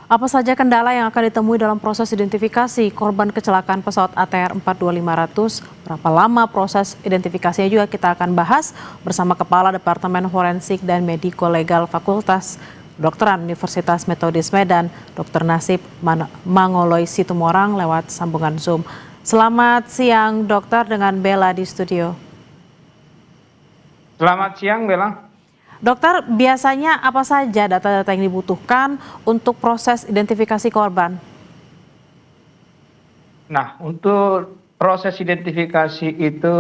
Apa saja kendala yang akan ditemui dalam proses identifikasi korban kecelakaan pesawat ATR 42500? Berapa lama proses identifikasinya juga kita akan bahas bersama Kepala Departemen Forensik dan Mediko Legal Fakultas Kedokteran Universitas Metodis Medan, Dr. Nasib Mangoloi Situmorang lewat sambungan Zoom. Selamat siang dokter, dengan Bella di studio. Selamat siang, Bella. Dokter, biasanya apa saja data-data yang dibutuhkan untuk proses identifikasi korban? Nah, untuk proses identifikasi itu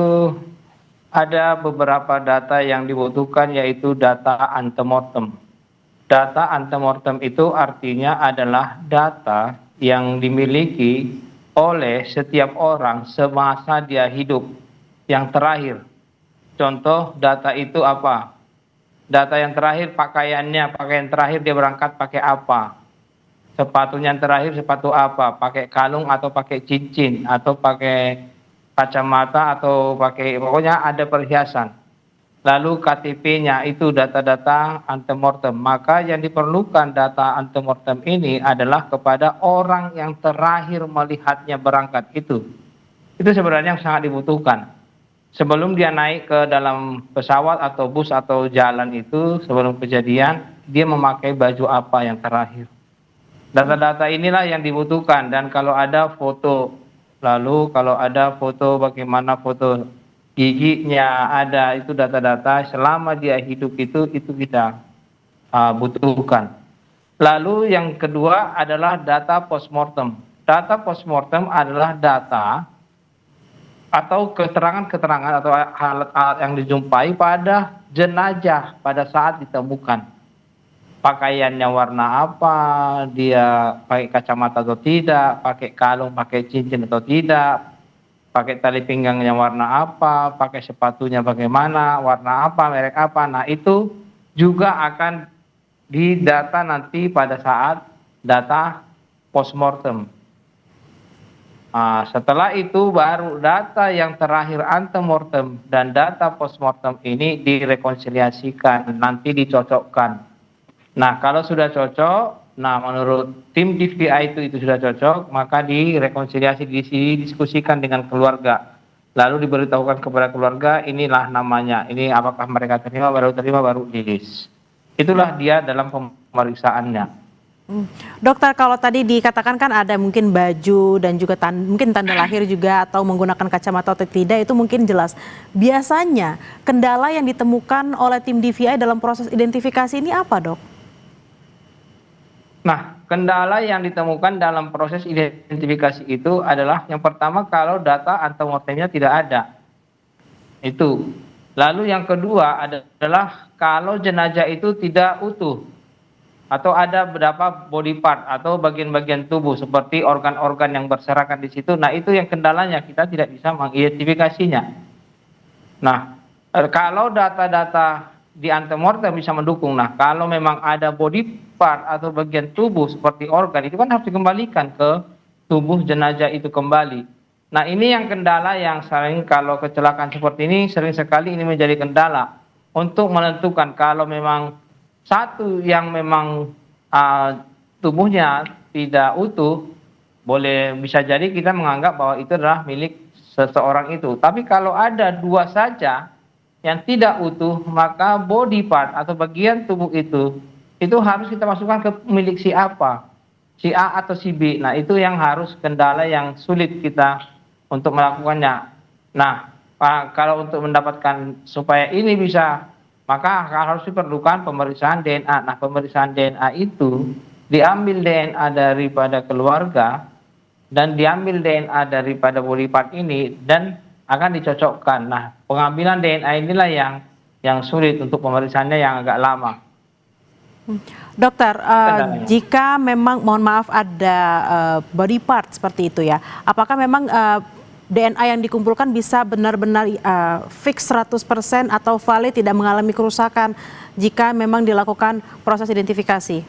ada beberapa data yang dibutuhkan, yaitu data antemortem. Data antemortem itu artinya adalah data yang dimiliki oleh setiap orang semasa dia hidup yang terakhir. Contoh data itu apa? Data yang terakhir pakaiannya, pakaian terakhir dia berangkat pakai apa? Sepatunya yang terakhir sepatu apa? Pakai kalung atau pakai cincin atau pakai kacamata atau pakai, pokoknya ada perhiasan. Lalu KTP-nya itu data-data antemortem. Maka yang diperlukan data antemortem ini adalah kepada orang yang terakhir melihatnya berangkat itu. Itu sebenarnya yang sangat dibutuhkan. Sebelum dia naik ke dalam pesawat atau bus atau jalan itu, sebelum kejadian, dia memakai baju apa yang terakhir. Data-data inilah yang dibutuhkan, dan kalau ada foto, lalu kalau ada foto bagaimana foto giginya ada, itu data-data selama dia hidup itu kita butuhkan. Lalu yang kedua adalah data postmortem. Data postmortem adalah data atau keterangan-keterangan atau alat-alat yang dijumpai pada jenazah pada saat ditemukan. Pakaiannya warna apa, dia pakai kacamata atau tidak, pakai kalung, pakai cincin atau tidak, pakai tali pinggangnya warna apa, pakai sepatunya bagaimana, warna apa, merek apa. Nah, itu juga akan didata nanti pada saat data postmortem. Setelah itu baru data yang terakhir antemortem dan data postmortem ini direkonsiliasikan, nanti dicocokkan. Nah, kalau sudah cocok, nah menurut tim DVI itu sudah cocok, maka direkonsiliasi, didiskusikan dengan keluarga. Lalu diberitahukan kepada keluarga, inilah namanya, ini apakah mereka terima, baru rilis. Itulah dia dalam pemeriksaannya. Dokter, kalau tadi dikatakan kan ada mungkin baju dan juga mungkin tanda lahir juga atau menggunakan kacamata atau tidak, itu mungkin jelas. Biasanya kendala yang ditemukan oleh tim DVI dalam proses identifikasi ini apa, Dok? Nah, kendala yang ditemukan dalam proses identifikasi itu adalah yang pertama, kalau data antemortemnya tidak ada. Itu. Lalu yang kedua adalah kalau jenazah itu tidak utuh, atau ada beberapa body part atau bagian-bagian tubuh seperti organ-organ yang berserakan di situ. Nah, itu yang kendalanya, kita tidak bisa mengidentifikasinya. Nah, kalau data-data di antemortem bisa mendukung. Nah, kalau memang ada body part atau bagian tubuh seperti organ, itu kan harus dikembalikan ke tubuh jenazah itu kembali. Nah, ini yang kendala yang sering, kalau kecelakaan seperti ini sering sekali ini menjadi kendala untuk menentukan kalau memang satu yang memang tubuhnya tidak utuh, bisa jadi kita menganggap bahwa itu adalah milik seseorang itu. Tapi kalau ada dua saja yang tidak utuh, maka body part atau bagian tubuh itu harus kita masukkan ke milik si apa, si A atau si B. Nah, itu yang harus kendala yang sulit kita untuk melakukannya. Nah, kalau untuk mendapatkan supaya ini bisa, maka harus diperlukan pemeriksaan DNA. Nah, pemeriksaan DNA itu diambil DNA daripada keluarga dan diambil DNA daripada body part ini dan akan dicocokkan. Nah, pengambilan DNA inilah yang sulit, untuk pemeriksaannya yang agak lama. Dokter, jika memang, mohon maaf, ada body part seperti itu ya, apakah memang DNA yang dikumpulkan bisa benar-benar fix 100% atau valid, tidak mengalami kerusakan jika memang dilakukan proses identifikasi?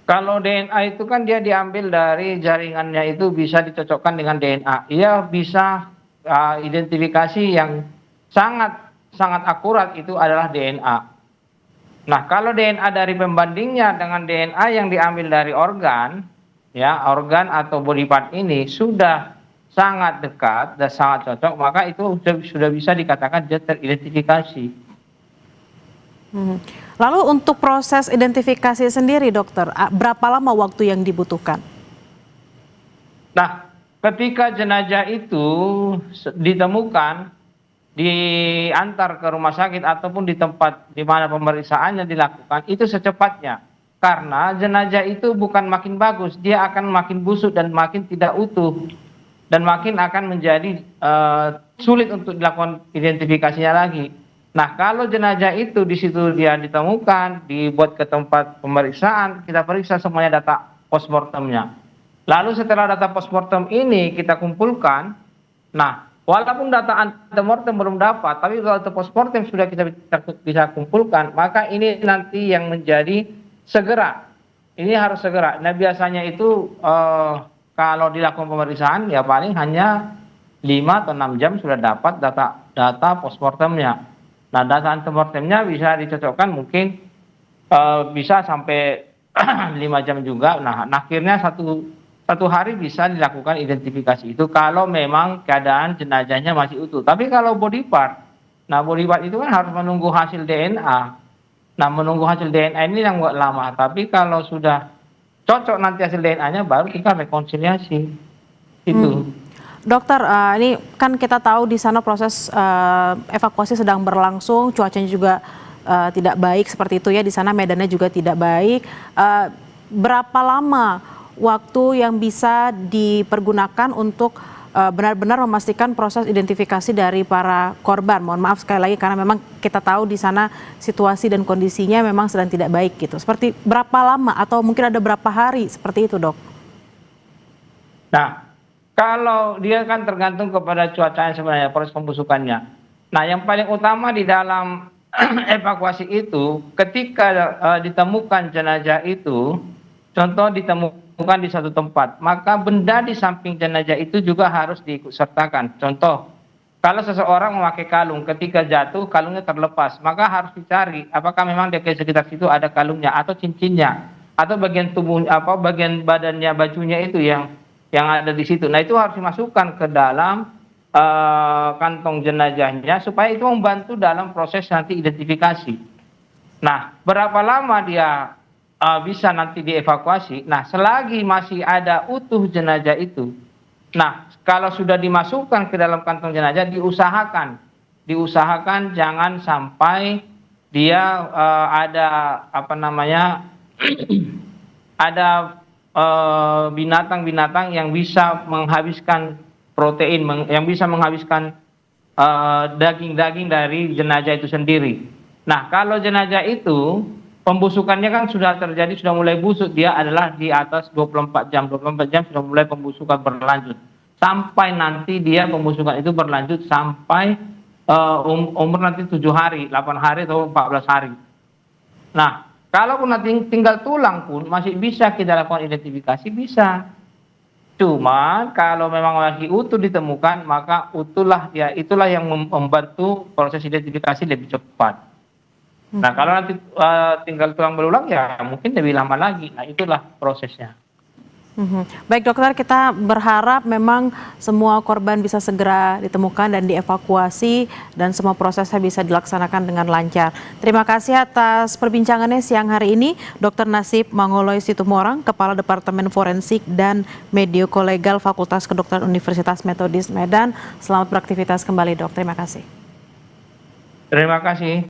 Kalau DNA itu kan dia diambil dari jaringannya, itu bisa dicocokkan dengan DNA. Ia bisa identifikasi yang sangat akurat, itu adalah DNA. Nah, kalau DNA dari pembandingnya dengan DNA yang diambil dari organ, ya, organ atau body part ini sudah sangat dekat dan sangat cocok, maka itu sudah bisa dikatakan dia teridentifikasi. Lalu untuk proses identifikasi sendiri dokter, berapa lama waktu yang dibutuhkan? Nah, ketika jenazah itu ditemukan, diantar ke rumah sakit ataupun di tempat di mana pemeriksaannya dilakukan, itu secepatnya. Karena jenazah itu bukan makin bagus, dia akan makin busuk dan makin tidak utuh. Dan makin akan menjadi sulit untuk dilakukan identifikasinya lagi. Nah, kalau jenazah itu di situ dia ditemukan, dibuat ke tempat pemeriksaan, kita periksa semuanya data postmortemnya. Lalu setelah data postmortem ini kita kumpulkan, nah, walaupun data antemortem belum dapat, tapi kalau data postmortem sudah kita bisa kumpulkan, maka ini nanti yang menjadi segera. Ini harus segera. Nah, biasanya itu kalau dilakukan pemeriksaan ya paling hanya 5 atau 6 jam sudah dapat data postmortemnya. Nah, data antemortemnya bisa dicocokkan mungkin bisa sampai 5 jam juga. Nah, akhirnya satu hari bisa dilakukan identifikasi itu kalau memang keadaan jenazahnya masih utuh. Tapi kalau body part, nah body part itu kan harus menunggu hasil DNA. Nah, menunggu hasil DNA ini yang buat lama. Tapi kalau sudah cocok nanti hasil DNA-nya baru kita rekonsiliasi. Itu. Dokter, ini kan kita tahu di sana proses evakuasi sedang berlangsung, cuacanya juga tidak baik seperti itu ya, di sana medannya juga tidak baik. Berapa lama waktu yang bisa dipergunakan untuk benar-benar memastikan proses identifikasi dari para korban? Mohon maaf sekali lagi karena memang kita tahu di sana situasi dan kondisinya memang sedang tidak baik gitu. Seperti berapa lama atau mungkin ada berapa hari seperti itu, Dok? Nah, kalau dia kan tergantung kepada cuacanya sebenarnya, proses pembusukannya. Nah, yang paling utama di dalam evakuasi itu ketika ditemukan jenazah itu, contoh ditemukan di satu tempat, maka benda di samping jenazah itu juga harus diikutsertakan. Contoh, kalau seseorang memakai kalung, ketika jatuh kalungnya terlepas, maka harus dicari apakah memang di sekitar situ ada kalungnya atau cincinnya atau bagian tubuh bagian badannya bajunya itu yang ada di situ. Nah, itu harus dimasukkan ke dalam kantong jenazahnya supaya itu membantu dalam proses nanti identifikasi. Nah, berapa lama dia bisa nanti dievakuasi? Nah, selagi masih ada utuh jenazah itu, nah kalau sudah dimasukkan ke dalam kantong jenazah diusahakan jangan sampai dia ada ada binatang-binatang yang bisa menghabiskan protein, yang bisa menghabiskan daging-daging dari jenazah itu sendiri. Nah, kalau jenazah itu pembusukannya kan sudah terjadi, sudah mulai busuk, dia adalah di atas 24 jam. 24 jam sudah mulai pembusukan berlanjut. Sampai nanti dia pembusukan itu berlanjut sampai umur nanti 7 hari, 8 hari atau 14 hari. Nah, kalaupun nanti tinggal tulang pun masih bisa kita lakukan identifikasi, bisa. Cuma kalau memang lagi utuh ditemukan, maka itulah yang membantu proses identifikasi lebih cepat. Nah, kalau nanti tinggal tulang belulang ya mungkin lebih lama lagi. Nah, itulah prosesnya. Baik dokter, kita berharap memang semua korban bisa segera ditemukan dan dievakuasi dan semua prosesnya bisa dilaksanakan dengan lancar. Terima kasih atas perbincangannya siang hari ini, Dr. Nasib Mangoloy Situmorang, Kepala Departemen Forensik dan Mediko-Legal Fakultas Kedokteran Universitas Metodis Medan. Selamat beraktivitas kembali, Dok. Terima kasih. Terima kasih.